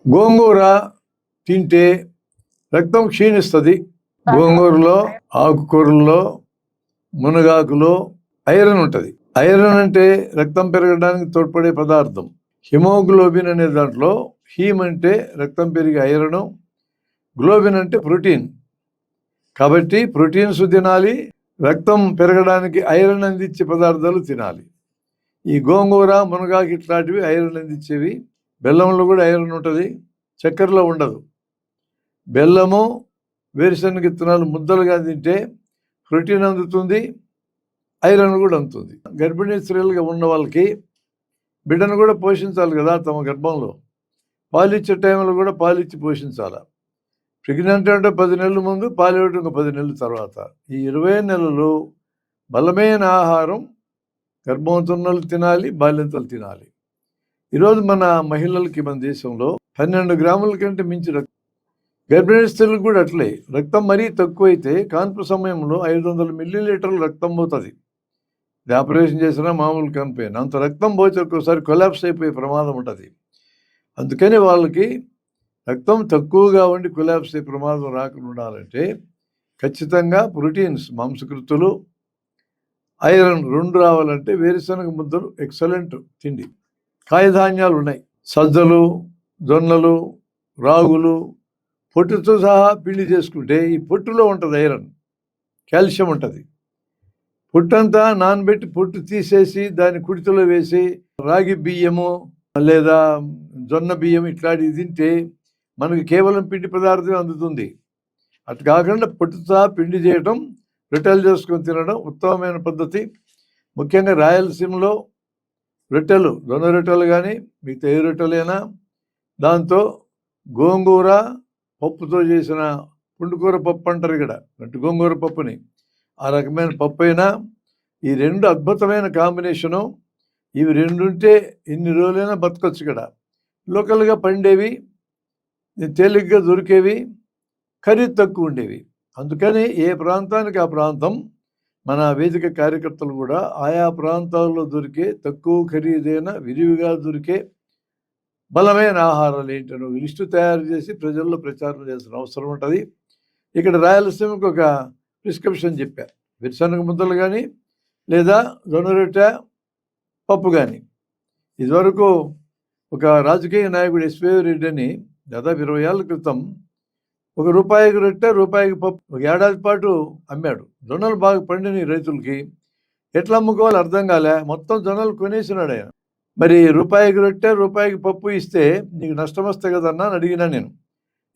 గోంగూర తింటే రక్తం క్షీణిస్తుంది. గోంగూరలో, ఆకుకూరల్లో, మునగాకులో ఐరన్ ఉంటుంది. ఐరన్ అంటే రక్తం పెరగడానికి తోడ్పడే పదార్థం. హిమోగ్లోబిన్ అనే దాంట్లో హీమ్ అంటే రక్తం పెరిగే ఐరన్, గ్లోబిన్ అంటే ప్రోటీన్. కాబట్టి ప్రోటీన్స్ తినాలి, రక్తం పెరగడానికి ఐరన్ అందించే పదార్థాలు తినాలి. ఈ గోంగూర, మునగాకు ఇట్లాంటివి ఐరన్ అందించేవి. బెల్లంలో కూడా ఐరన్ ఉంటుంది, చక్కెరలో ఉండదు. బెల్లము, వేరుశనగ విత్తనాలు ముద్దలుగా తింటే ప్రోటీన్ అందుతుంది, ఐరన్ కూడా అందుతుంది. గర్భిణీ స్త్రీలుగా ఉన్న వాళ్ళకి బిడ్డను కూడా పోషించాలి కదా. తమ గర్భంలో పాలిచ్చే టైంలో కూడా పాలిచ్చి పోషించాలి. ప్రెగ్నెంట్ అంటే 10 నెలల ముందు, పాలివ్వడం ఒక 10 నెలల తర్వాత. ఈ 20 నెలలు బలమైన ఆహారం గర్భవతులు తినాలి, బాల్యంతలు తినాలి. ఈరోజు మన మహిళలకి మన దేశంలో 12 గ్రాముల కంటే మించి గర్భిణీ స్త్రీలకు కూడా అట్లే. రక్తం మరీ తక్కువైతే కాన్పు సమయంలో 500 మిల్లీలీటర్లు రక్తం పోతుంది. ఇది ఆపరేషన్ చేసినా మామూలు కనిపోయిన అంత రక్తం పోతే ఒక్కోసారి కొలాప్స్ అయిపోయే ప్రమాదం ఉంటుంది. అందుకని వాళ్ళకి రక్తం తక్కువగా ఉండి కొలాప్స్ అయ్యే ప్రమాదం రాకుండా ఉండాలంటే ఖచ్చితంగా ప్రోటీన్స్, మాంసకృతులు, ఐరన్ 2 రావాలంటే వేరుశనగ ముద్దలు ఎక్సలెంట్ తిండి. కాయధాన్యాలు ఉన్నాయి, సజ్జలు, జొన్నలు, రాగులు, పొట్టుతో సహా పిండి చేసుకుంటే ఈ పొట్టులో ఉంటుంది ఐరన్, కాల్షియం ఉంటుంది. పొట్టంతా నానబెట్టి పొట్టు తీసేసి దాన్ని కుడితిలో వేసి రాగి బియ్యము లేదా జొన్న బియ్యం ఇట్లాంటివి తింటే మనకి కేవలం పిండి పదార్థం అందుతుంది. అటు కాకుండా పొట్టుతో పిండి చేయటం, రొట్టెలు చేసుకొని తినడం ఉత్తమమైన పద్ధతి. ముఖ్యంగా రాయలసీమలో రొట్టెలు, జొన్న రొట్టెలు కానీ మిగతా ఏ రొట్టెలైనా దాంతో గోంగూర పప్పుతో చేసిన పుండుకూర పప్పు అంటారు ఇక్కడ, అంటే గోంగూర పప్పుని, ఆ రకమైన పప్పు అయినా ఈ 2 అద్భుతమైన కాంబినేషను. ఇవి 2 ఉంటే ఎన్ని రోజులైనా బతకొచ్చు. ఇక్కడ లోకల్గా పండేవి, తేలిగ్గా దొరికేవి, ఖరీదు తక్కువ ఉండేవి. అందుకని ఏ ప్రాంతానికి ఆ ప్రాంతం మన వేదిక కార్యకర్తలు కూడా ఆయా ప్రాంతాల్లో దొరికే తక్కువ ఖరీదైన విరివిగా దొరికే బలమైన ఆహారాలు ఏంటనో లిస్టు తయారు చేసి ప్రజల్లో ప్రచారం చేసిన అవసరం ఉంటుంది. ఇక్కడ రాయలసీమకు ఒక ప్రిస్క్రిప్షన్ చెప్పారు. వేరుశనగ ముద్దలు కానీ లేదా జొన్న రొట్టె పప్పు కానీ. ఇదివరకు ఒక రాజకీయ నాయకుడు ఎస్వీ రెడ్డి అని దాదాపు 20 ఏళ్ళ క్రితం ₹1 రొట్టె, ₹1 పప్పు 1 ఏడాది పాటు అమ్మాడు. జొన్నలు బాగా పండిన రైతులకి ఎట్లా అమ్ముకోవాలో అర్థం కాలే, మొత్తం జొన్నలు కొనేసినాడు ఆయన. మరి ₹1 రొట్టె, ₹1 పప్పు ఇస్తే నీకు నష్టం వస్తే కదన్నా అని అడిగినా నేను.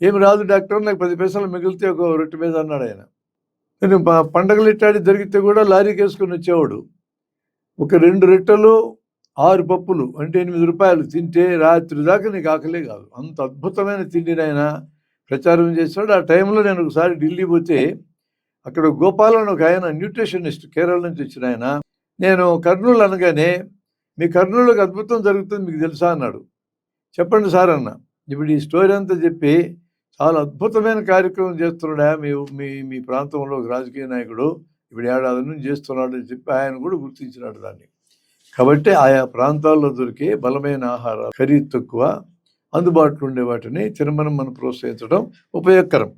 ఏమి రాదు డాక్టర్, నాకు 10 పైసలు మిగిలితే ఒక రొట్టె మీద అన్నాడు ఆయన. నేను పండగలు ఇట్టాడి జరిగితే కూడా లారీకి వేసుకొని వచ్చేవాడు. ఒక 2 రొట్టెలు 6 పప్పులు అంటే ₹8 తింటే రాత్రి దాకా నీకు ఆకలే కాదు. అంత అద్భుతమైన తిండిని ఆయన ప్రచారం చేశాడు. ఆ టైంలో నేను ఒకసారి ఢిల్లీ పోతే అక్కడ గోపాల్ అని ఒక ఆయన న్యూట్రిషనిస్ట్, కేరళ నుంచి వచ్చిన ఆయన. నేను కర్నూలు అనగానే, మీ కర్నూలుకి అద్భుతం జరుగుతుంది మీకు తెలుసా అన్నాడు. చెప్పండి సార్ అన్న. ఇప్పుడు ఈ స్టోరీ అంతా చెప్పి చాలా అద్భుతమైన కార్యక్రమం చేస్తున్నాడా మీ ప్రాంతంలో ఒక రాజకీయ నాయకుడు, ఇప్పుడు ఏడాది నుంచి చేస్తున్నాడు అని చెప్పి ఆయన కూడా గుర్తించినాడు దాన్ని. కాబట్టి ఆయా ప్రాంతాల్లో దొరికే బలమైన ఆహారాలు, ఖరీదు తక్కువ, అందుబాటులో ఉండే వాటిని తినమని మనం ప్రోత్సహించడం ఉపయోగకరం.